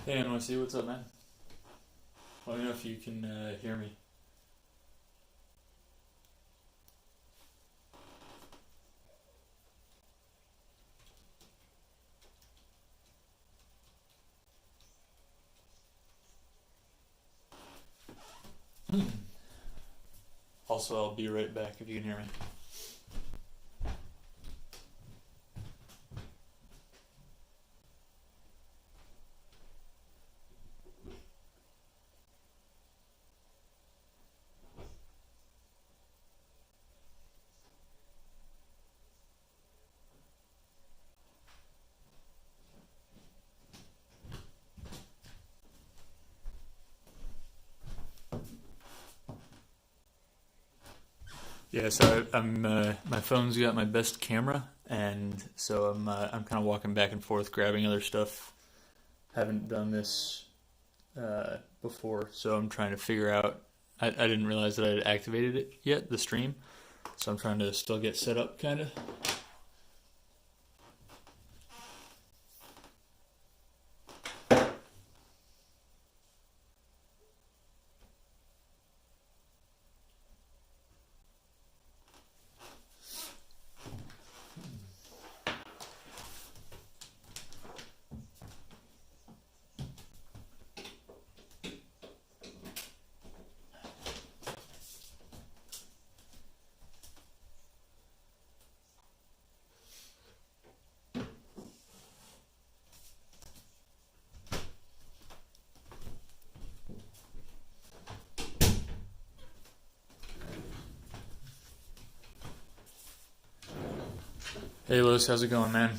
Hey NYC, what's up, man? Let me know if you can hear me. Also, I'll be right back if you can hear me. Yeah, so I'm my phone's got my best camera, and so I'm kind of walking back and forth, grabbing other stuff. Haven't done this before, so I'm trying to figure out. I didn't realize that I had activated it yet, the stream, so I'm trying to still get set up, kind of. Hey, Lewis, how's it going, man?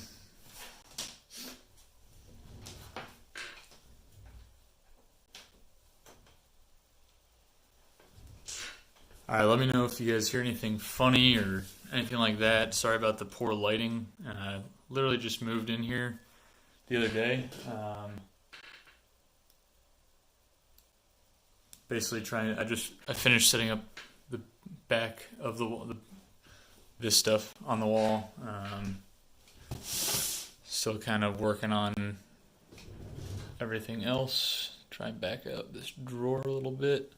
All right, let me know if you guys hear anything funny or anything like that. Sorry about the poor lighting. Literally just moved in here the other day. Basically, I finished setting up the back of this stuff on the wall. Still kind of working on everything else. Try and back up this drawer a little bit.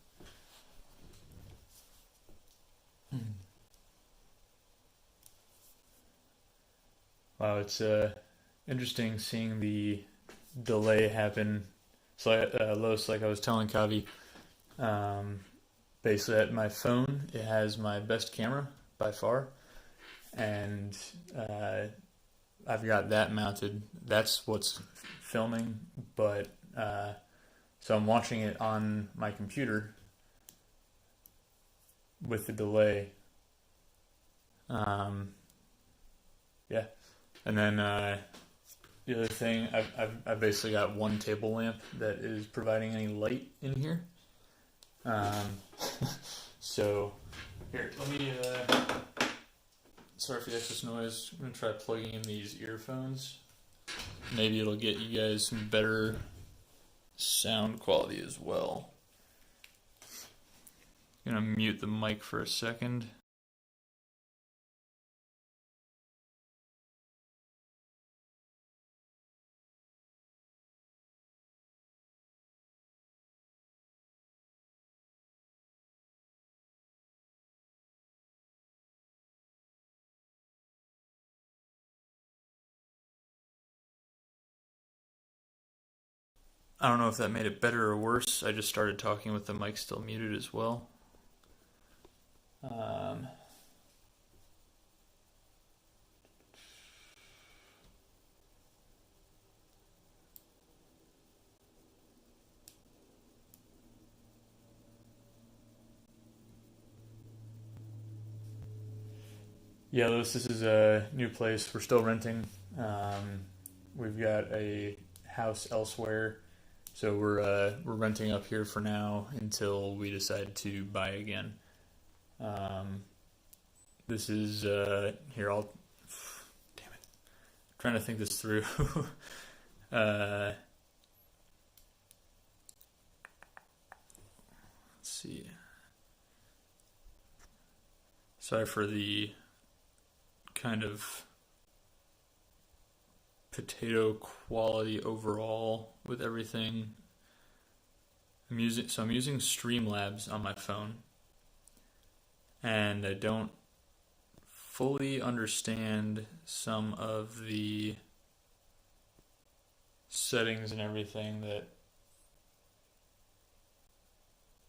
Wow, it's interesting seeing the delay happen. So, Los, like I was telling Kavi, um, basically at my phone, it has my best camera by far, and uh, I've got that mounted. That's what's filming, but so I'm watching it on my computer with the delay. Um, yeah, and then the other thing, I've basically got one table lamp that is providing any light in here. Um, so here, let me. Sorry for the excess noise. I'm gonna try plugging in these earphones. Maybe it'll get you guys some better sound quality as well. I'm gonna mute the mic for a second. I don't know if that made it better or worse. I just started talking with the mic still muted as well. Um, yeah, this is a new place. We're still renting. We've got a house elsewhere, so we're renting up here for now until we decide to buy again. Um, this is here. I'll damn it. Trying to think this through. Let's see. Sorry for the kind of potato quality overall with everything. I'm using Streamlabs on my phone, and I don't fully understand some of the settings and everything that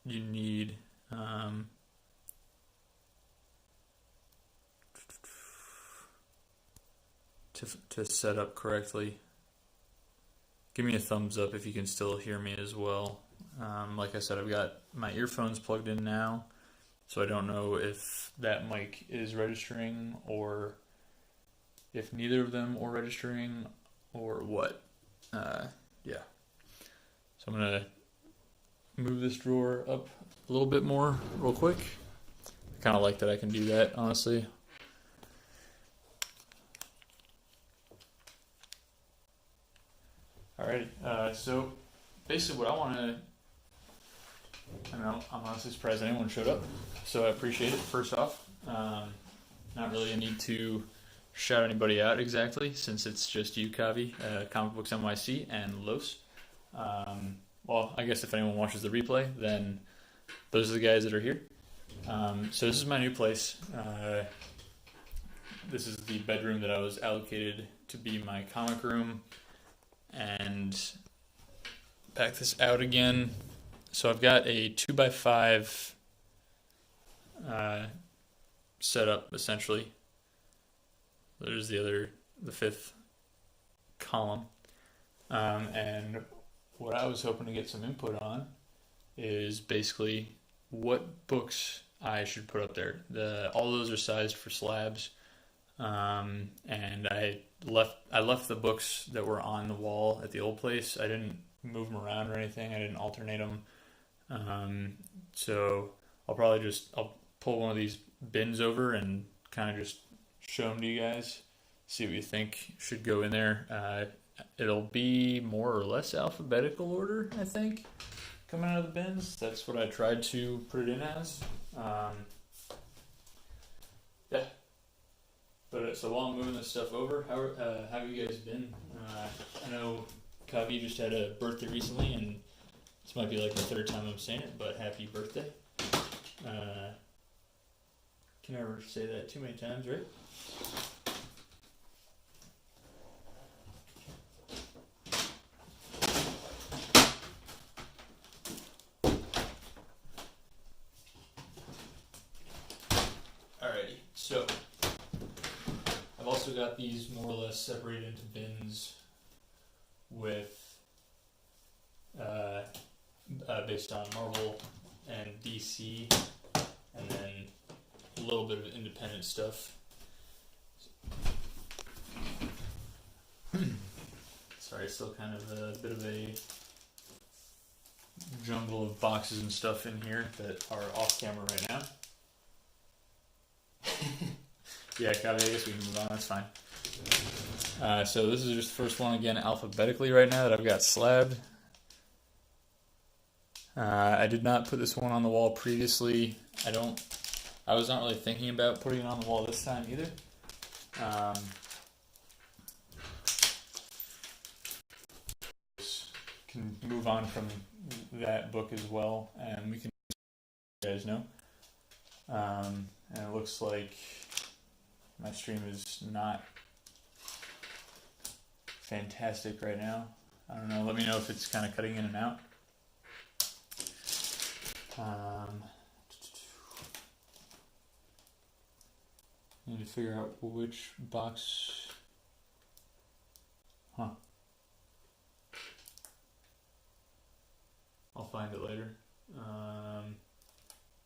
you need. To set up correctly. Give me a thumbs up if you can still hear me as well. Like I said, I've got my earphones plugged in now, so I don't know if that mic is registering or if neither of them are registering or what. Yeah. So I'm going to move this drawer up a little bit more real quick. I kind of like that I can do that, honestly. Alrighty, so basically what I want to, I'm honestly surprised anyone showed up, so I appreciate it, first off. Not really a need to shout anybody out exactly, since it's just you, Kavi, Comic Books NYC, and Los. Well, I guess if anyone watches the replay, then those are the guys that are here. So this is my new place. This is the bedroom that I was allocated to be my comic room. And back this out again. So I've got a 2x5 setup essentially. There's the fifth column. And what I was hoping to get some input on is basically what books I should put up there. All those are sized for slabs. And I left the books that were on the wall at the old place. I didn't move them around or anything. I didn't alternate them. So I'll pull one of these bins over and kind of just show them to you guys. See what you think should go in there. It'll be more or less alphabetical order, I think, coming out of the bins. That's what I tried to put it in as. Yeah. But so while I'm moving this stuff over, how have you guys been? I know Kavi just had a birthday recently, and this might be like the third time I'm saying it, but happy birthday. Can never say that too many times, right? Alrighty, so I've also got these more or less separated into bins with based on Marvel and DC, and then a little bit of independent stuff. Sorry, it's still kind of a bit of a jumble of boxes and stuff in here that are off camera right now. Yeah, Kavi, I guess we can move on, that's fine. So this is just the first one again alphabetically right now that I've got slabbed. I did not put this one on the wall previously. I was not really thinking about putting it on the wall this time either. Can move on from that book as well, and we can let you guys know. And it looks like my stream is not fantastic right now. I don't know, let me know if it's kind of cutting in and out. Need to figure out which box. I'll find it later.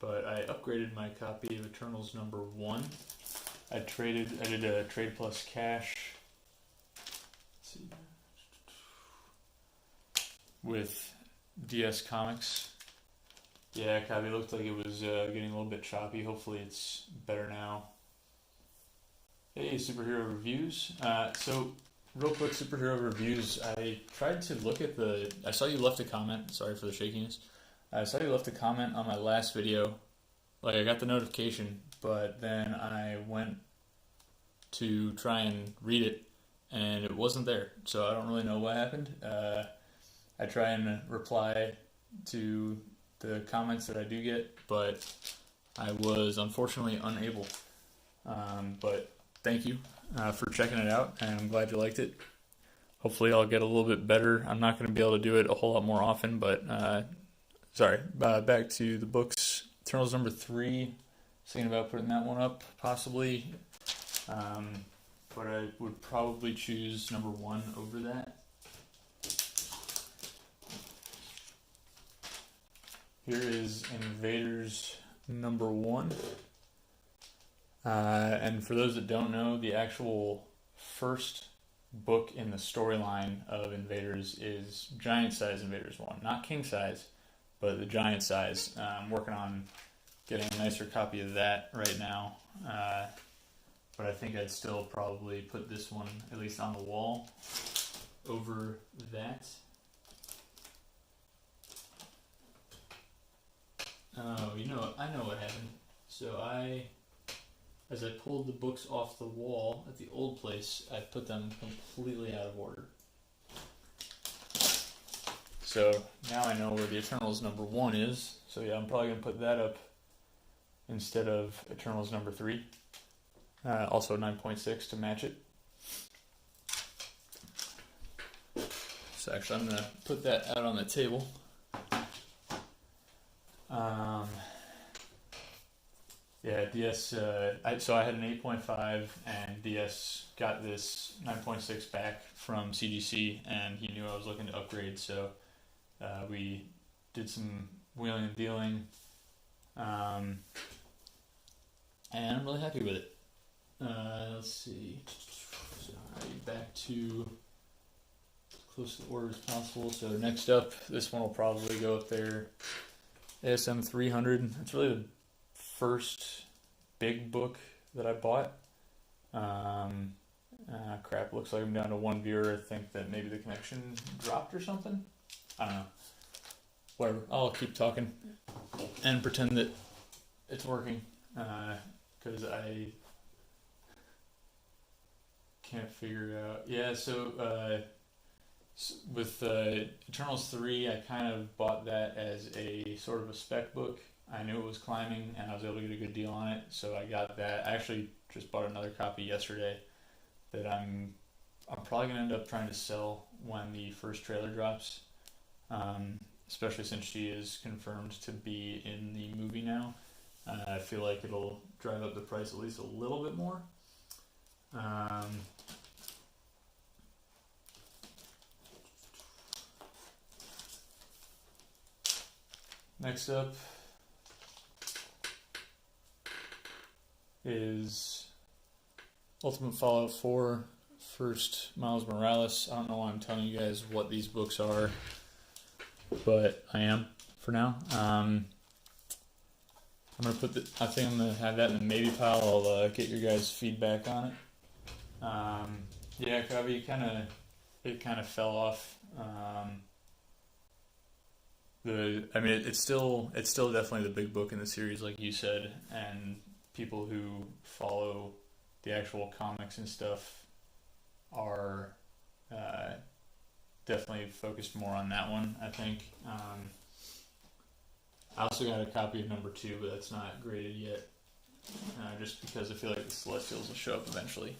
But I upgraded my copy of Eternals #1. I did a trade plus cash. Let's see. With DS Comics. Yeah, Kavi, looked like it was getting a little bit choppy. Hopefully it's better now. Hey, superhero reviews. So, real quick, superhero reviews. I tried to look at I saw you left a comment. Sorry for the shakiness. I saw you left a comment on my last video. Like, I got the notification, but then I went to try and read it, and it wasn't there. So I don't really know what happened. I try and reply to the comments that I do get, but I was unfortunately unable. But thank you for checking it out, and I'm glad you liked it. Hopefully I'll get a little bit better. I'm not going to be able to do it a whole lot more often, but back to the books. Eternals number 3, thinking about putting that one up, possibly. But I would probably choose number 1 over that. Here is Invaders number 1. And for those that don't know, the actual first book in the storyline of Invaders is giant size Invaders 1. Not king size, but the giant size. I'm working on getting a nicer copy of that right now. But I think I'd still probably put this one, at least on the wall, over that. Oh, I know what happened. So as I pulled the books off the wall at the old place, I put them completely out of order. So now I know where the Eternals number 1 is. So yeah, I'm probably going to put that up instead of Eternals number 3. Also 9.6 to match it. So actually I'm going to put that out on the table. DS, so I had an 8.5, and DS got this 9.6 back from CGC, and he knew I was looking to upgrade, so we did some wheeling and dealing, and I'm really happy with it. Let's see, back to close to the order as possible. So next up, this one will probably go up there, ASM 300. It's really the first big book that I bought. Crap, looks like I'm down to 1 viewer. I think that maybe the connection dropped or something. I don't know. Whatever. I'll keep talking and pretend that it's working, because I can't figure it out. Yeah, so with Eternals 3, I kind of bought that as a sort of a spec book. I knew it was climbing, and I was able to get a good deal on it, so I got that. I actually just bought another copy yesterday that I'm probably going to end up trying to sell when the first trailer drops, especially since she is confirmed to be in the movie now. I feel like it'll drive up the price at least a little bit more. Next up is Ultimate Fallout 4, first Miles Morales. I don't know why I'm telling you guys what these books are, but I am for now. I'm gonna I think I'm gonna have that in the maybe pile. I'll get your guys' feedback on it. Yeah, Kavi, it kind of fell off. It's still definitely the big book in the series, like you said, and people who follow the actual comics and stuff are definitely focused more on that one, I think. I also got a copy of number 2, but that's not graded yet, just because I feel like the Celestials will show up eventually.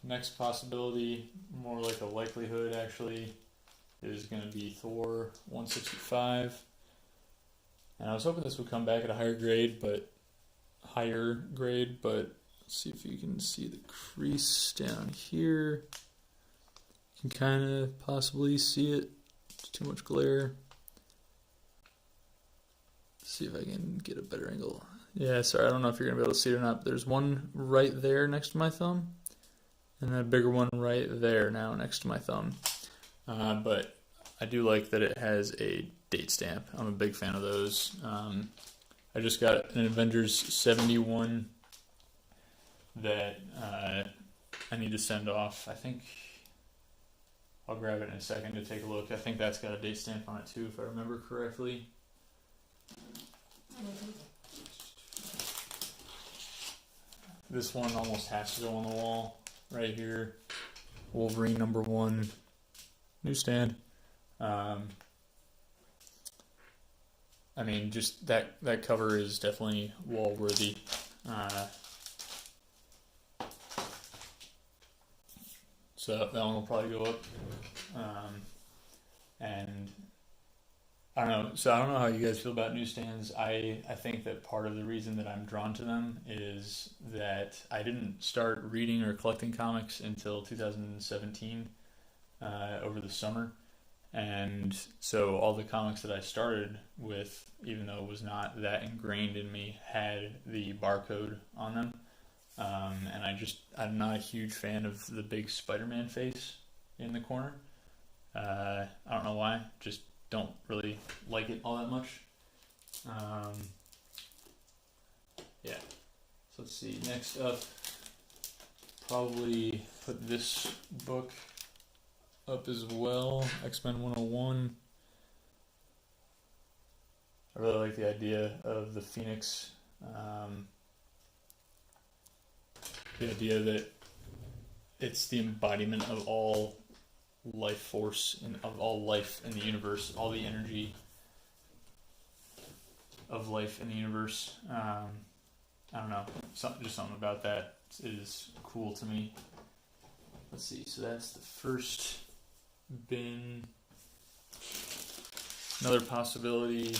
Next possibility, more like a likelihood actually, is going to be Thor 165. And I was hoping this would come back at a higher grade, but let's see if you can see the crease down here. You can kind of possibly see it. It's too much glare. Let's see if I can get a better angle. Yeah, sorry, I don't know if you're going to be able to see it or not, but there's one right there next to my thumb, and then a bigger one right there now next to my thumb. But I do like that it has a date stamp. I'm a big fan of those. I just got an Avengers 71 that I need to send off. I think I'll grab it in a second to take a look. I think that's got a date stamp on it too, if I remember correctly. this one almost has to go on the wall right here. Wolverine #1 newsstand. I mean, just that cover is definitely wall worthy. So that one will probably go up. And I don't know. So I don't know how you guys feel about newsstands. I think that part of the reason that I'm drawn to them is that I didn't start reading or collecting comics until 2017, over the summer. And so all the comics that I started with, even though it was not that ingrained in me, had the barcode on them. And I'm not a huge fan of the big Spider-Man face in the corner. I don't know why, just don't really like it all that much. Yeah. So let's see. Next up, probably put this book up as well. X-Men 101. I really like the idea of the Phoenix. The idea that it's the embodiment of all life force and of all life in the universe, all the energy of life in the universe. I don't know, just something about that is cool to me. Let's see, so that's the first bin. Another possibility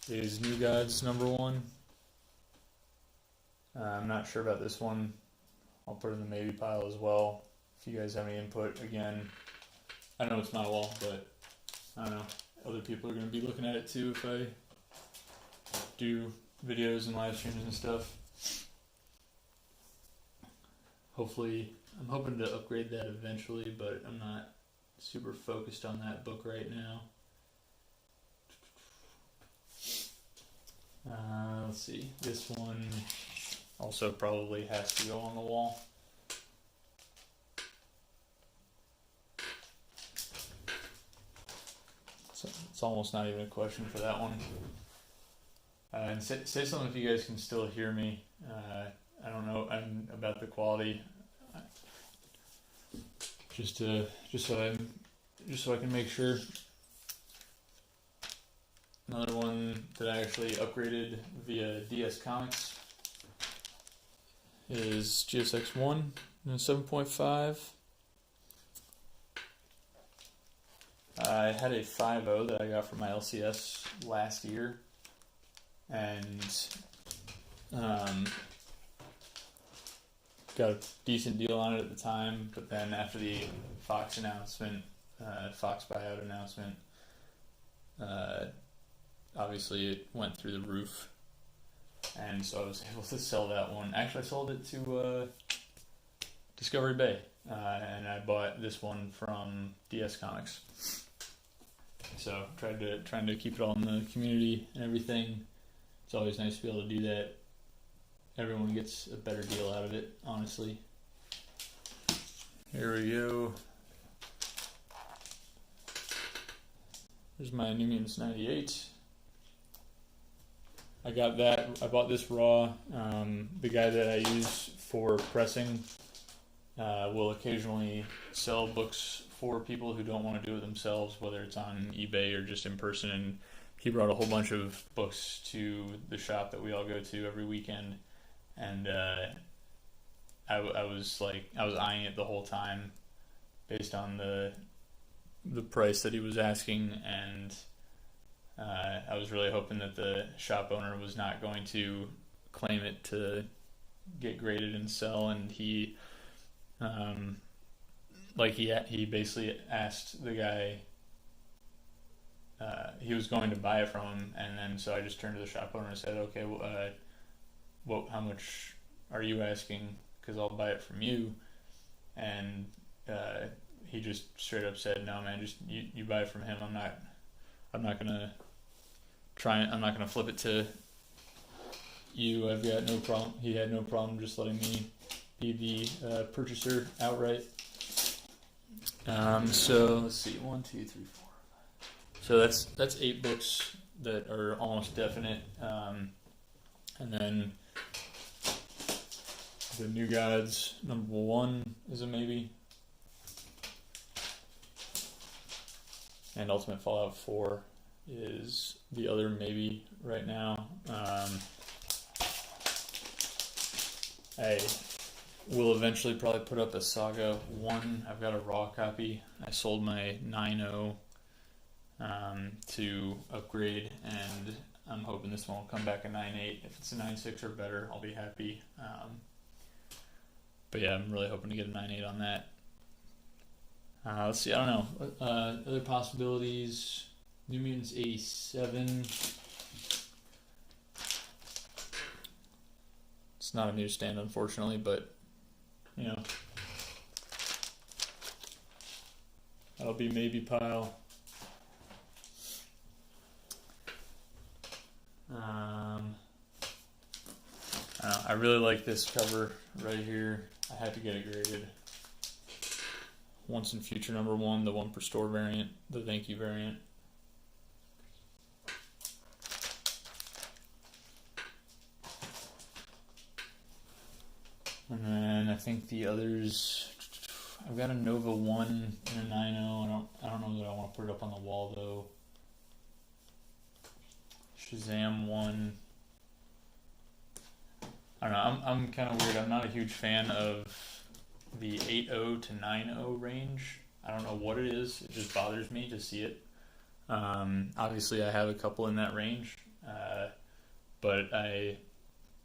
is New Gods #1. I'm not sure about this one. I'll put it in the maybe pile as well. If you guys have any input, again, I know it's not a wall, but I don't know. Other people are going to be looking at it too if I do videos and live streams and stuff. Hopefully, I'm hoping to upgrade that eventually, but I'm not super focused on that book right now. Let's see. This one also probably has to go on the wall. So it's almost not even a question for that one. And say something if you guys can still hear me. I don't know about the quality. Just so I can make sure. Another one that I actually upgraded via DS Comics is GSX-1 and 7.5. I had a 5.0 that I got from my LCS last year, and got a decent deal on it at the time, but then after the Fox announcement, Fox buyout announcement, obviously it went through the roof, and so I was able to sell that one. Actually, I sold it to Discovery Bay, and I bought this one from DS Comics. So trying to keep it all in the community and everything. It's always nice to be able to do that. Everyone gets a better deal out of it, honestly. Here we go. There's my New Mutants 98. I got that. I bought this raw. The guy that I use for pressing will occasionally sell books for people who don't want to do it themselves, whether it's on eBay or just in person. And he brought a whole bunch of books to the shop that we all go to every weekend. And I was eyeing it the whole time based on the price that he was asking, and I was really hoping that the shop owner was not going to claim it to get graded and sell. And he he basically asked the guy he was going to buy it from him, and then so I just turned to the shop owner and said, okay, well, how much are you asking? Because I'll buy it from you. And he just straight up said, no, man, just you buy it from him. I'm not gonna flip it to you. I've got no problem. He had no problem just letting me be the purchaser outright. So let's see, 1, 2, 3, 4. So that's 8 books that are almost definite. And then The New Gods #1 is a maybe, and Ultimate Fallout 4 is the other maybe right now. I will eventually probably put up a Saga 1. I've got a raw copy. I sold my 9.0 to upgrade, and I'm hoping this one will come back a 9.8. If it's a 9.6 or better, I'll be happy. But yeah, I'm really hoping to get a 9.8 on that. Let's see, I don't know. Other possibilities. New Mutants 87. It's not a newsstand, unfortunately, but you know, that'll be maybe pile. I don't know, I really like this cover right here. I had to get it graded. Once and Future #1, the 1 per store variant, the thank you variant. And then I think the others, I've got a Nova 1 and a 9.0. I don't know that I want to put it up on the wall though. Shazam 1. I don't know, I'm kind of weird. I'm not a huge fan of the 8.0 to 9.0 range. I don't know what it is. It just bothers me to see it. Obviously, I have a couple in that range, but I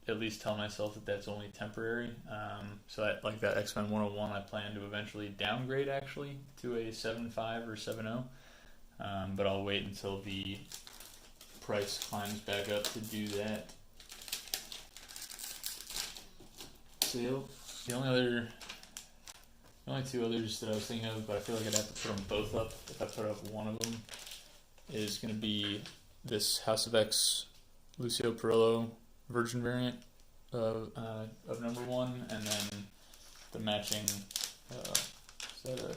at least tell myself that that's only temporary. So that, like that X-Men 101, I plan to eventually downgrade actually to a 7.5 or 7.0, but I'll wait until the price climbs back up to do that. So the only two others that I was thinking of, but I feel like I'd have to put them both up. If I put up one of them, is going to be this House of X Lucio Perillo Virgin variant of #1, and then the matching. Is that a?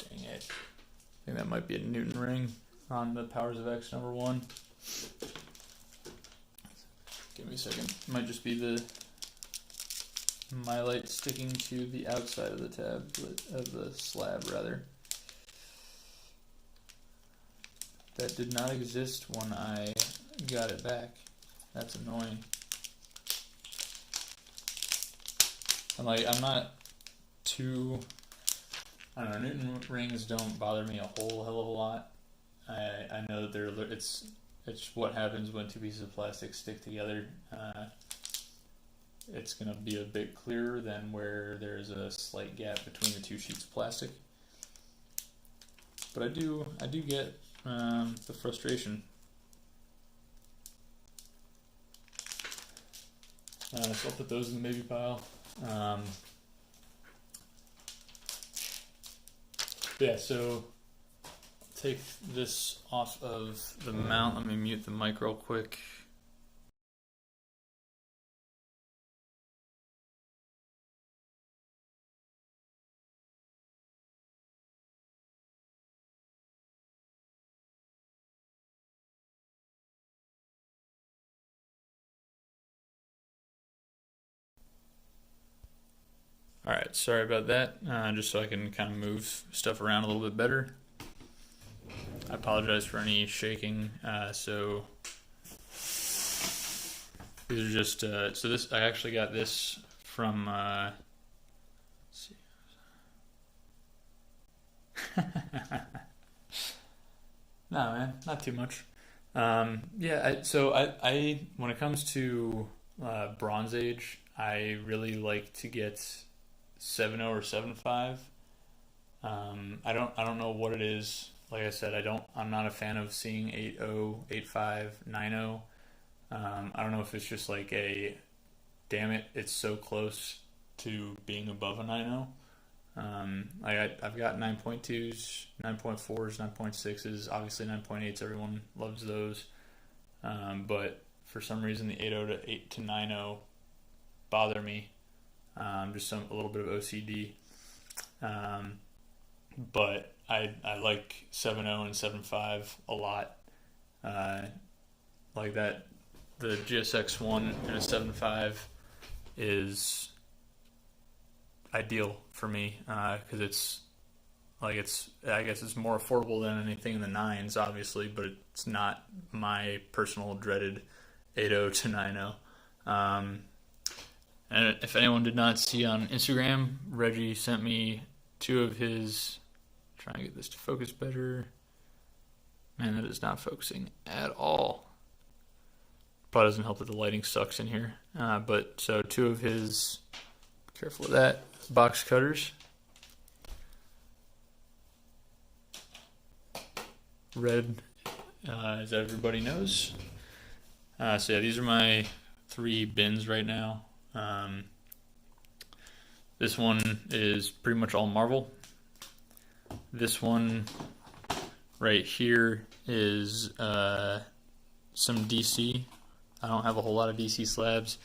Dang it! I think that might be a Newton ring on the Powers of X #1. Give me a second. It might just be the Mylight sticking to the outside of the tablet, of the slab rather. That did not exist when I got it back. That's annoying. I'm not too, I don't know, Newton rings don't bother me a whole hell of a lot. I know that it's what happens when two pieces of plastic stick together. It's going to be a bit clearer than where there's a slight gap between the two sheets of plastic. But I do get the frustration. So I'll put those in the maybe pile. Yeah, so take this off of the mount. Let me mute the mic real quick. Alright, sorry about that. Just so I can kind of move stuff around a little bit better. I apologize for any shaking. So these are just, so this, I actually got this from, let's see. No, man, not too much. Yeah, so I when it comes to Bronze Age, I really like to get 7.0 or 7.5. I don't know what it is. Like I said, I'm not a fan of seeing 8.0, 8.5, 9.0. I don't know if it's just like damn it, it's so close to being above a 9.0. I've got 9.2s, 9.4s, 9.6s, obviously 9.8s, everyone loves those. But for some reason the 8.0 to 8 to 9.0 bother me. Just a little bit of OCD. But I like 7.0 and 7.5 a lot. Like that, the GSX-1 and a 7.5 is ideal for me because I guess it's more affordable than anything in the 9s, obviously, but it's not my personal dreaded 8.0 to 9.0. And if anyone did not see on Instagram, Reggie sent me two of his. Trying to get this to focus better. Man, that is not focusing at all. Probably doesn't help that the lighting sucks in here. But so two of his, careful of that, box cutters. Red, as everybody knows. So yeah, these are my 3 bins right now. This one is pretty much all Marvel. This one right here is some DC. I don't have a whole lot of DC slabs.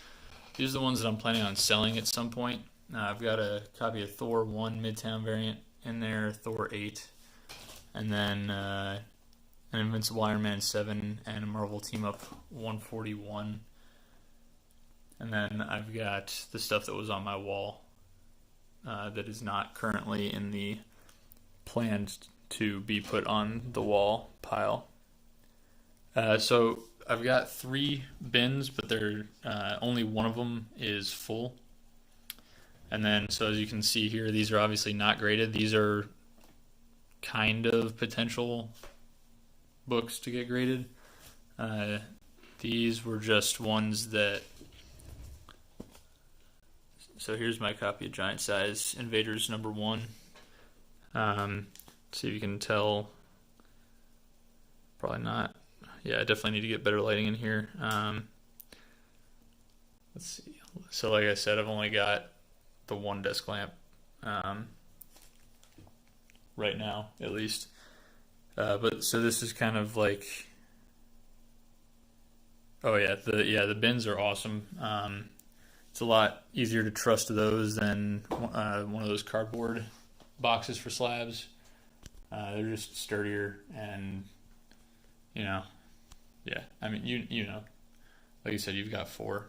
These are the ones that I'm planning on selling at some point. I've got a copy of Thor 1 Midtown variant in there, Thor 8, and then an Invincible Iron Man 7 and a Marvel Team Up 141. And then I've got the stuff that was on my wall that is not currently in the planned to be put on the wall pile. So I've got 3 bins, but they're only one of them is full. And then, so as you can see here, these are obviously not graded. These are kind of potential books to get graded. These were just ones that. So here's my copy of Giant Size Invaders #1. See if you can tell. Probably not. Yeah, I definitely need to get better lighting in here. Let's see. So like I said, I've only got the 1 desk lamp right now, at least. But so this is kind of like. Oh yeah, the bins are awesome. It's a lot easier to trust those than one of those cardboard boxes for slabs. They're just sturdier and, yeah. I mean, you know, like you said, you've got 4.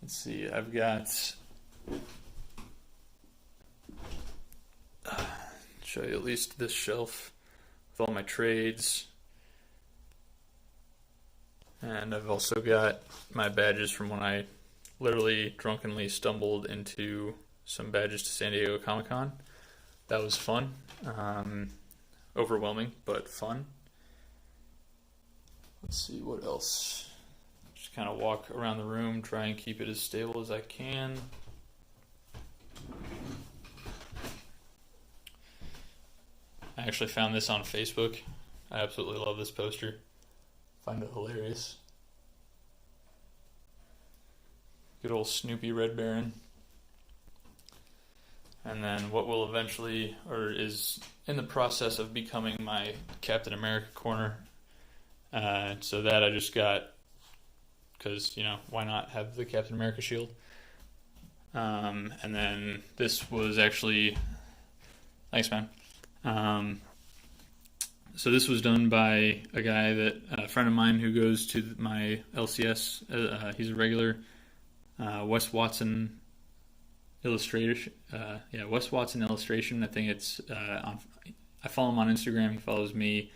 Let's see, I've got. Show you at least this shelf with all my trades. And I've also got my badges from when I literally drunkenly stumbled into some badges to San Diego Comic-Con. That was fun. Overwhelming, but fun. Let's see what else. Just kind of walk around the room, try and keep it as stable as I can. I actually found this on Facebook. I absolutely love this poster. Find it hilarious. Good old Snoopy Red Baron. And then what will eventually, or is in the process of becoming my Captain America corner. So that I just got, because, why not have the Captain America shield? And then this was actually, thanks man. So this was done by a guy a friend of mine who goes to my LCS. He's a regular, Wes Watson illustration. Wes Watson illustration. I think it's I follow him on Instagram. He follows me. I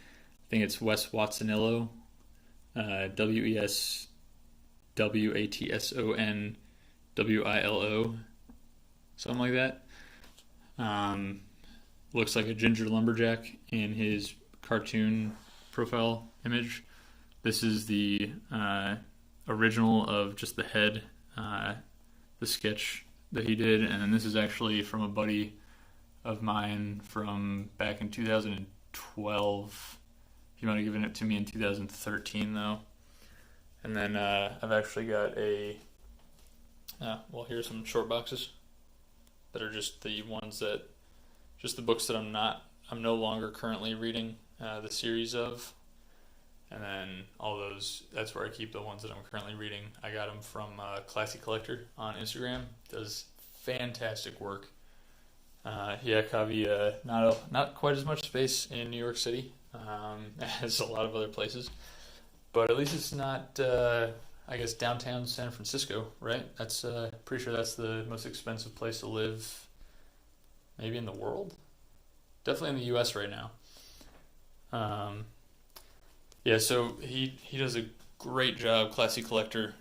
think it's Wes Watsonillo. WESWATSONWILO. Something like that. Looks like a ginger lumberjack in his cartoon profile image. This is the original of just the head, the sketch that he did, and then this is actually from a buddy of mine from back in 2012. He might have given it to me in 2013 though. And then I've actually got here's some short boxes that are just the ones that, just the books that I'm no longer currently reading the series of. And then all those, that's where I keep the ones that I'm currently reading. I got them from Classy Collector on Instagram. Does fantastic work. Kavi, not quite as much space in New York City as a lot of other places. but at least it's not, I guess, downtown San Francisco, right? That's pretty sure that's the most expensive place to live, maybe in the world. Definitely in the U.S. right now. Um, yeah, so he does a great job, Classy Collector.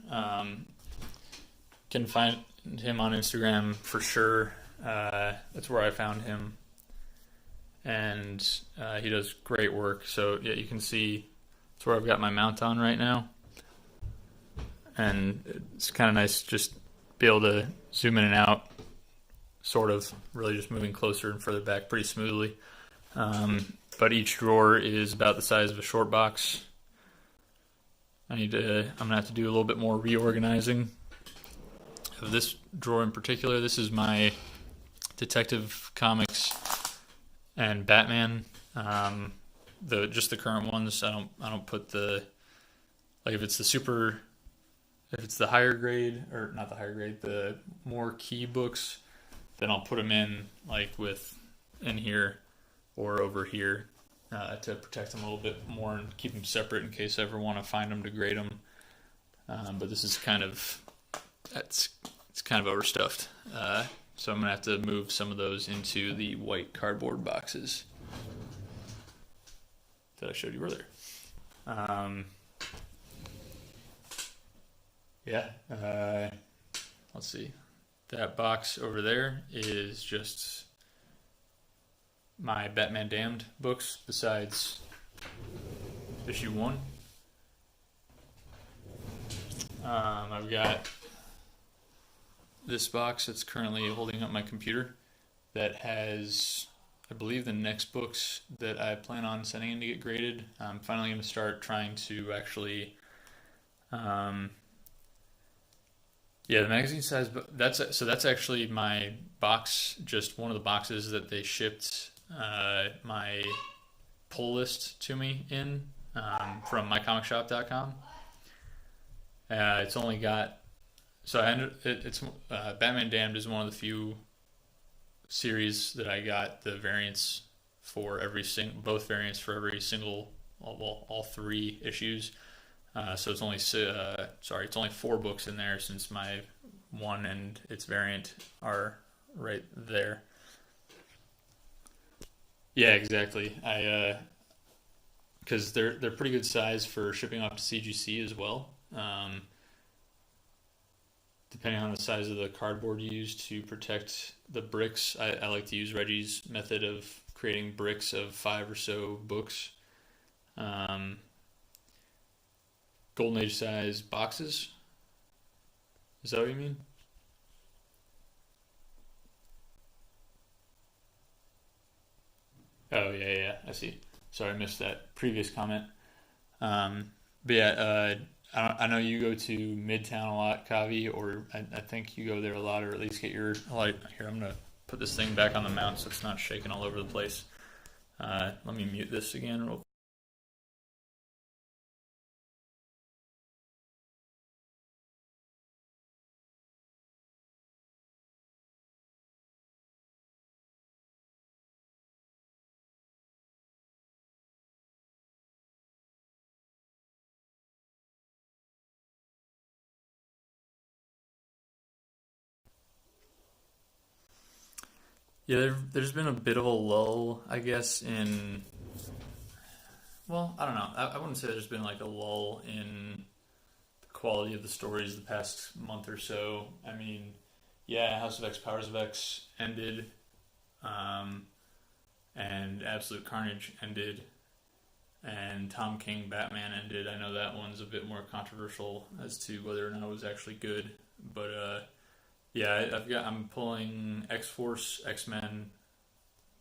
Can find him on Instagram for sure. That's where I found him, and he does great work. So yeah, you can see that's where I've got my mount on right now, and it's kind of nice just be able to zoom in and out, sort of really just moving closer and further back pretty smoothly. But each drawer is about the size of a short box. I'm gonna have to do a little bit more reorganizing of this drawer in particular. This is my Detective Comics and Batman. Just the current ones. I don't put the, like, if it's the higher grade, or not the higher grade, the more key books, then I'll put them in in here or over here to protect them a little bit more and keep them separate in case I ever want to find them to grade them. But this is it's kind of overstuffed. So I'm gonna have to move some of those into the white cardboard boxes that I showed you earlier. Let's see. That box over there is just my Batman Damned books besides issue 1. I've got this box that's currently holding up my computer that has, I believe, the next books that I plan on sending in to get graded. I'm finally going to start trying to actually, the magazine size. That's actually my box, just one of the boxes that they shipped my pull list to me in from mycomicshop.com. It's only got, it's Batman Damned is one of the few series that I got the variants for both variants for every single, all 3 issues. So it's only it's only 4 books in there, since my 1 and its variant are right there. Yeah, exactly. Because they're pretty good size for shipping off to CGC as well. Depending on the size of the cardboard you use to protect the bricks, I like to use Reggie's method of creating bricks of 5 or so books. Golden Age size boxes. Is that what you mean? Oh, yeah, I see. Sorry, I missed that previous comment. But yeah, I know you go to Midtown a lot, Kavi, or I think you go there a lot, or at least get your light. Here, I'm going to put this thing back on the mount so it's not shaking all over the place. Let me mute this again real quick. Yeah, there's been a bit of a lull, I guess, well, I don't know. I wouldn't say there's been like a lull in the quality of the stories the past month or so. I mean, yeah, House of X, Powers of X ended, um, and Absolute Carnage ended, and Tom King Batman ended. I know that one's a bit more controversial as to whether or not it was actually good, but yeah, I'm pulling X Force, X Men,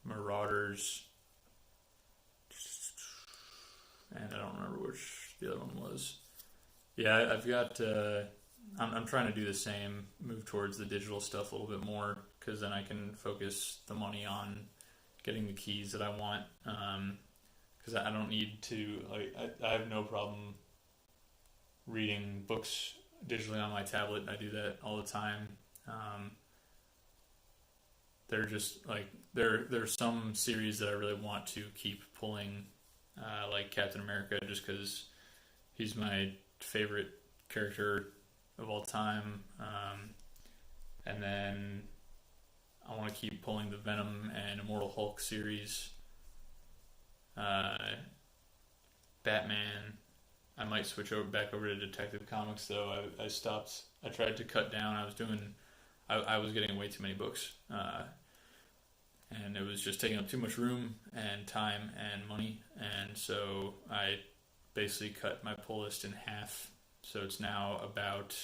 Marauders, and I don't remember which the other one was. Yeah, I've got. I'm trying to do the same, move towards the digital stuff a little bit more, because then I can focus the money on getting the keys that I want. Because I don't need to. I have no problem reading books digitally on my tablet. I do that all the time. They're just there's some series that I really want to keep pulling, like Captain America, just because He's my favorite character of all time. And then I want to keep pulling the Venom and Immortal Hulk series. Batman. I might switch back over to Detective Comics though. I stopped. I tried to cut down. I was getting way too many books, and it was just taking up too much room and time and money. And so I basically cut my pull list in half. So it's now about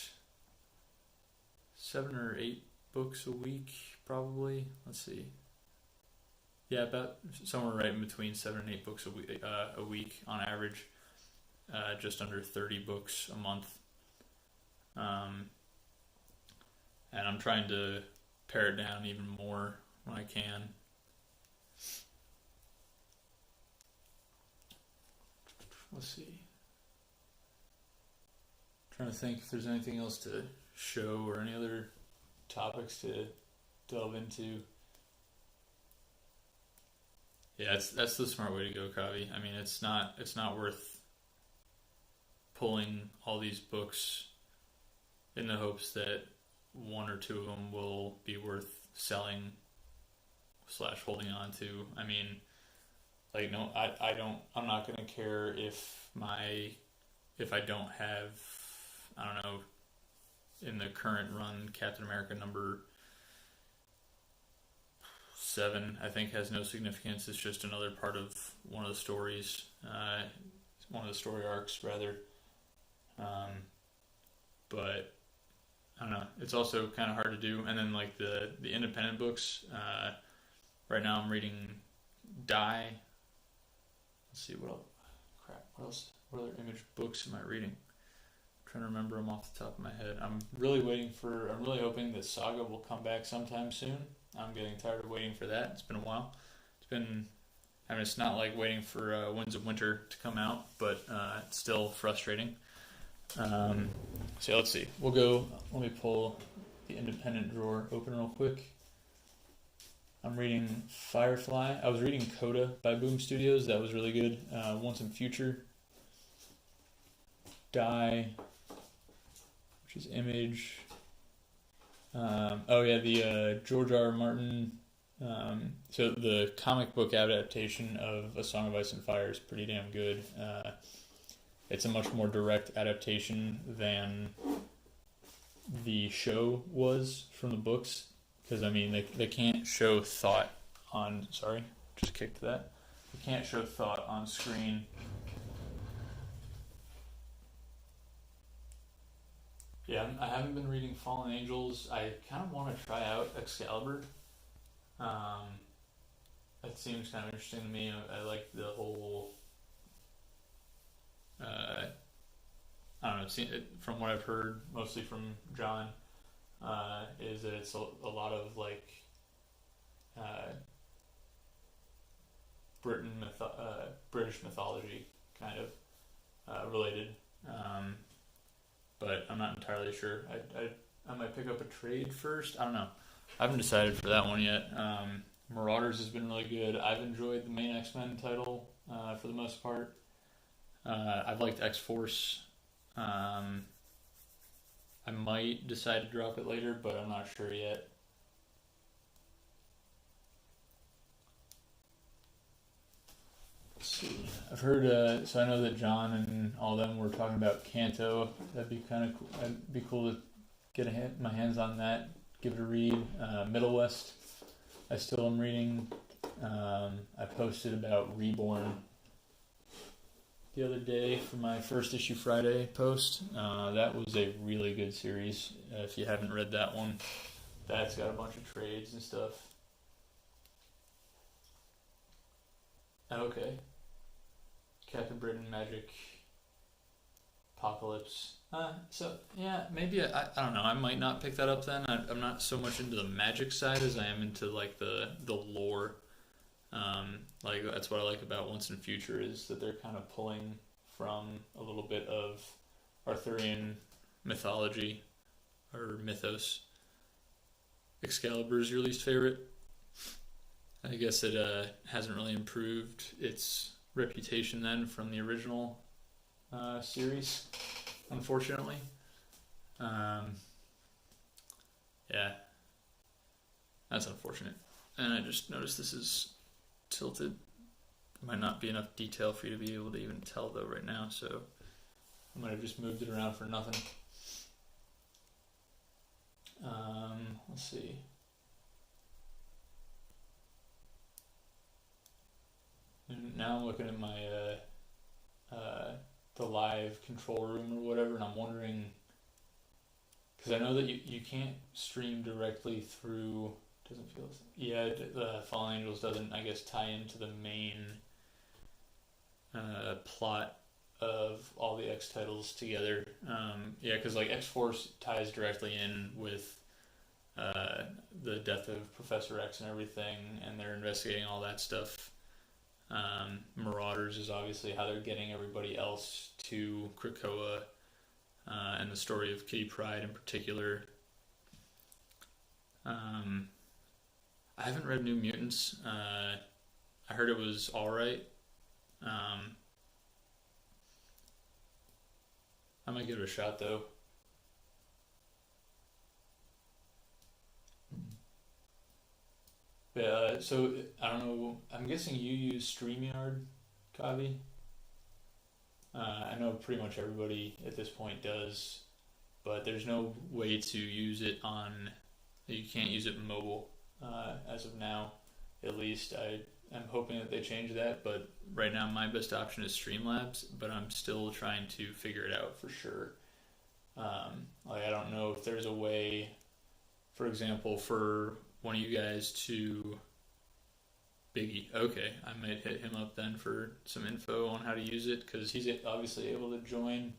7 or 8 books a week, probably. Let's see. Yeah, about somewhere right in between 7 and 8 books a week on average. Just under 30 books a month. And I'm trying to pare it down even more when I can. Let's see. Trying to think if there's anything else to show or any other topics to delve into. Yeah, that's the smart way to go, Kavi. I mean, it's not worth pulling all these books in the hopes that one or two of them will be worth selling / holding on to. I mean, like, no, I'm not gonna care if I don't have, I don't know, in the current run, Captain America number 7, I think, has no significance. It's just another part of one of the stories, one of the story arcs, rather. But I don't know. It's also kind of hard to do. And then like the independent books. Right now I'm reading Die. Let's see what else. Crap. What else? What other Image books am I reading? I'm trying to remember them off the top of my head. I'm really hoping that Saga will come back sometime soon. I'm getting tired of waiting for that. It's been a while. It's not like waiting for Winds of Winter to come out, but it's still frustrating. So let's see. Let me pull the independent drawer open real quick. I'm reading Firefly. I was reading Coda by Boom Studios. That was really good. Once and Future. Die, which is Image. The George R. R. Martin. So the comic book adaptation of A Song of Ice and Fire is pretty damn good. It's a much more direct adaptation than the show was from the books. Because, I mean, they can't show thought on... Sorry, just kicked that. They can't show thought on screen. Yeah, I haven't been reading Fallen Angels. I kind of want to try out Excalibur. That seems kind of interesting to me. I like the whole... I don't know, from what I've heard, mostly from John, is that it's a lot of like British mythology kind of related, but I'm not entirely sure. I might pick up a trade first. I don't know. I haven't decided for that one yet. Marauders has been really good. I've enjoyed the main X-Men title for the most part. I've liked X-Force. I might decide to drop it later, but I'm not sure yet. Let's see. I've heard, so I know that John and all them were talking about Kanto. That'd be kind of cool. It'd be cool to get my hands on that, give it a read. Middle West, I still am reading. I posted about Reborn the other day for my First Issue Friday post. That was a really good series. If you haven't read that one, that's got a bunch of trades and stuff. Okay. Captain Britain, Magic, Apocalypse. So yeah, maybe I don't know. I might not pick that up then. I'm not so much into the magic side as I am into like the lore. Like that's what I like about Once and Future is that they're kind of pulling from a little bit of Arthurian mythology or mythos. Excalibur is your least favorite. I guess it hasn't really improved its reputation then from the original series, unfortunately. Yeah, that's unfortunate. And I just noticed this is tilted. Might not be enough detail for you to be able to even tell though right now, so I might have just moved it around for nothing. Let's see. And now I'm looking at my the live control room or whatever, and I'm wondering, because I know that you can't stream directly through. Doesn't feel. Yeah, the Fallen Angels doesn't, I guess, tie into the main plot of all the X titles together. Yeah, because like X-Force ties directly in with the death of Professor X and everything, and they're investigating all that stuff. Marauders is obviously how they're getting everybody else to Krakoa, and the story of Kitty Pryde in particular. I haven't read New Mutants. I heard it was alright. I might give it a shot though. Yeah, so I don't know. I'm guessing you use StreamYard, Kavi. I know pretty much everybody at this point does, but there's no way to use it on. You can't use it mobile as of now, at least. I'm hoping that they change that, but right now my best option is Streamlabs, but I'm still trying to figure it out for sure. Like I don't know if there's a way, for example, for one of you guys to Biggie. Okay, I might hit him up then for some info on how to use it, because he's obviously able to join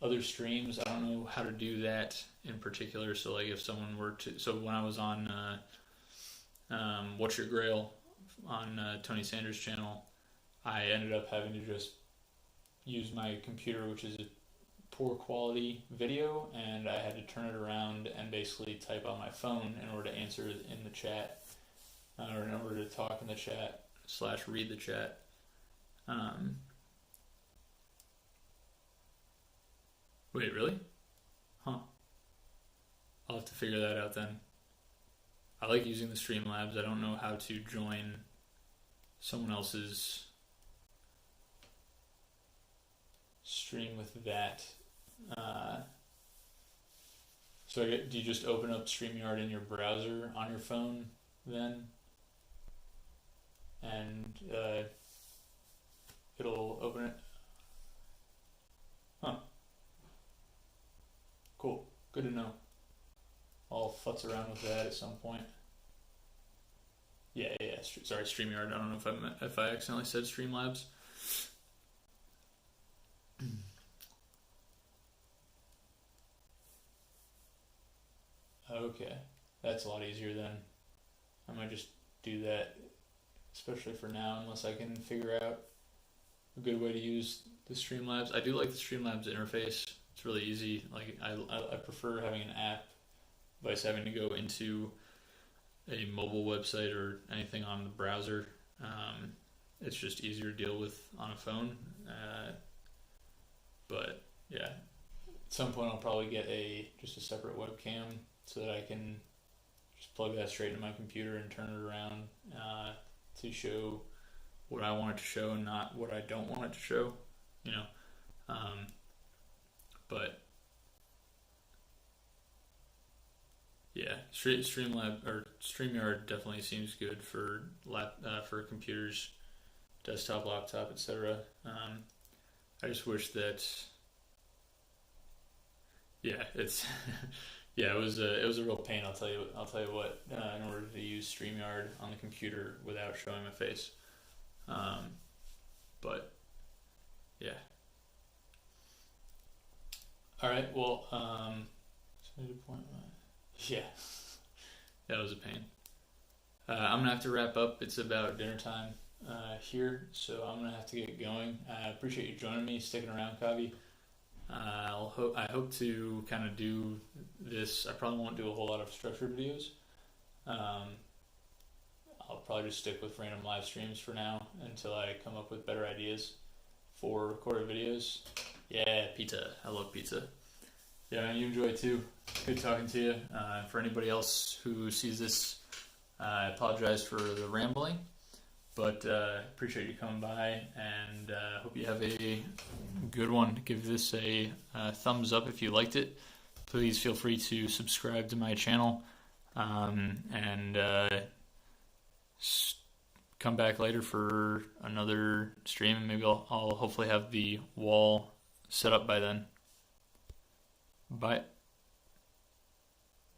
other streams. I don't know how to do that in particular. So like if someone were to, so when I was on What's Your Grail on Tony Sanders' channel, I ended up having to just use my computer, which is a poor quality video, and I had to turn it around and basically type on my phone in order to answer in the chat, or in order to talk in the chat / read the chat. Wait, really? Huh. I'll have to figure that out then. I like using the Streamlabs. I don't know how to join someone else's stream with that. So do you just open up StreamYard in your browser on your phone then? And it'll open it? Huh. Cool. Good to know. I'll futz around with that at some point. Yeah. Sorry, StreamYard. I don't know if I accidentally said Streamlabs. Okay, that's a lot easier then. I might just do that, especially for now, unless I can figure out a good way to use the Streamlabs. I do like the Streamlabs interface. It's really easy. Like I prefer having an app versus having to go into a mobile website or anything on the browser. It's just easier to deal with on a phone. But yeah, at some point I'll probably get just a separate webcam so that I can just plug that straight into my computer and turn it around to show what I want it to show and not what I don't want it to show, you know. But yeah, StreamYard definitely seems good for for computers, desktop, laptop, etc. I just wish that, yeah, it's yeah, it was a real pain. I'll tell you what. In order to use StreamYard on the computer without showing my face, but yeah. All right. Well, yeah, that was a pain. I'm gonna have to wrap up. It's about dinner time here, so I'm gonna have to get going. I appreciate you joining me, sticking around, Kavi. I hope to kind of do this. I probably won't do a whole lot of structured videos. I'll probably just stick with random live streams for now until I come up with better ideas 4 recorded videos. Yeah, pizza. I love pizza. Yeah, man, you enjoy it too. Good talking to you. For anybody else who sees this, I apologize for the rambling, but appreciate you coming by, and hope you have a good one. Give this a thumbs up if you liked it. Please feel free to subscribe to my channel, and come back later for another stream, and maybe I'll hopefully have the wall set up by then. Bye.